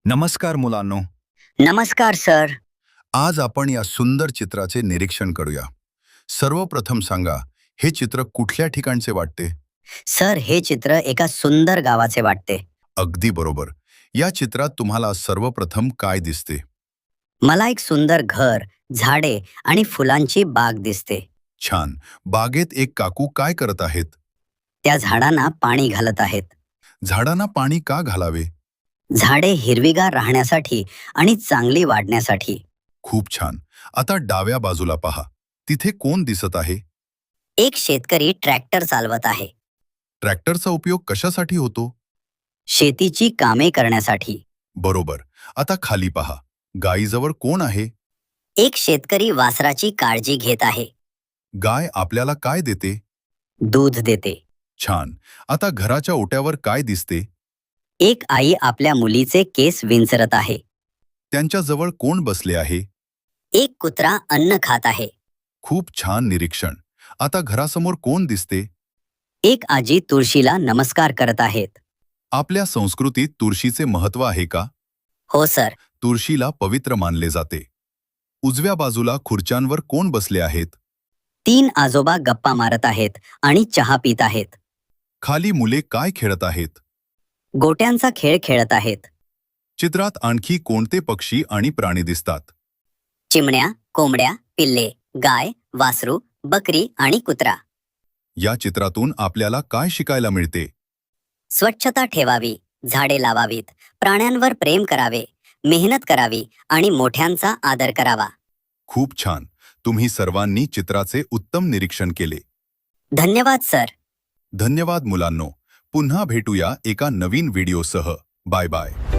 नमस्कार मुलांनो. नमस्कार सर. आज आपण या सुंदर चित्राचे निरीक्षण करूया. सर्वप्रथम सांगा, हे चित्र कुठल्या ठिकाणचे वाटते? सर, हे चित्र एका सुंदर गावाचे वाटते. अगदी बरोबर. या चित्रात तुम्हाला सर्वप्रथम काय दिसते? मला एक सुंदर घर, झाडे आणि फुलांची बाग दिसते. छान. बागेत एक काकू काय करत आहेत? त्या झाडांना पाणी घालत आहेत. झाडांना पाणी का घालावे? झाडे हिरवीगार राहण्यासाठी आणि चांगली वाढण्यासाठी. खूप छान. आता डाव्या बाजूला पहा. तिथे कोण दिसत आहे? एक शेतकरी ट्रॅक्टर चालवत आहे. ट्रॅक्टरचा उपयोग कशासाठी होतो? शेतीची कामे करण्यासाठी. बरोबर. आता खाली पहा. गायीजवळ कोण आहे? एक शेतकरी वासराची काळजी घेत आहे. गाय आपल्याला काय देते? दूध देते. छान. आता घराच्या ओट्यावर काय दिसते? एक आई आपल्या मुलीचे केस विंचरत आहे. त्यांच्याजवळ कोण बसले आहे? एक कुत्रा अन्न खात आहे. खूप छान निरीक्षण. आता घरासमोर कोण दिसते? एक आजी तुळशीला नमस्कार करत आहेत. आपल्या संस्कृतीत तुळशीचे महत्त्व आहे का? हो सर. तुळशीला पवित्र मानले जाते. उजव्या बाजूला खुर्च्यांवर कोण बसले आहेत? 3 आजोबा गप्पा मारत आहेत आणि चहा पित आहेत. खाली मुले काय खेळत आहेत? गोट्यांचा खेळ खेळत आहेत. चित्रात आणखी कोणते पक्षी आणि प्राणी दिसतात? चिमण्या, कोंबड्या, पिल्ले, गाय, वासरू, बकरी आणि कुत्रा. या चित्रातून आपल्याला काय शिकायला मिळते? स्वच्छता ठेवावी, झाडे लावावीत, प्राण्यांवर प्रेम करावे, मेहनत करावी आणि मोठ्यांचा आदर करावा. खूप छान. तुम्ही सर्वांनी चित्राचे उत्तम निरीक्षण केले. धन्यवाद सर. धन्यवाद मुलांनो. पुन्हा भेटूया एका नवीन व्हिडिओसह. Bye bye.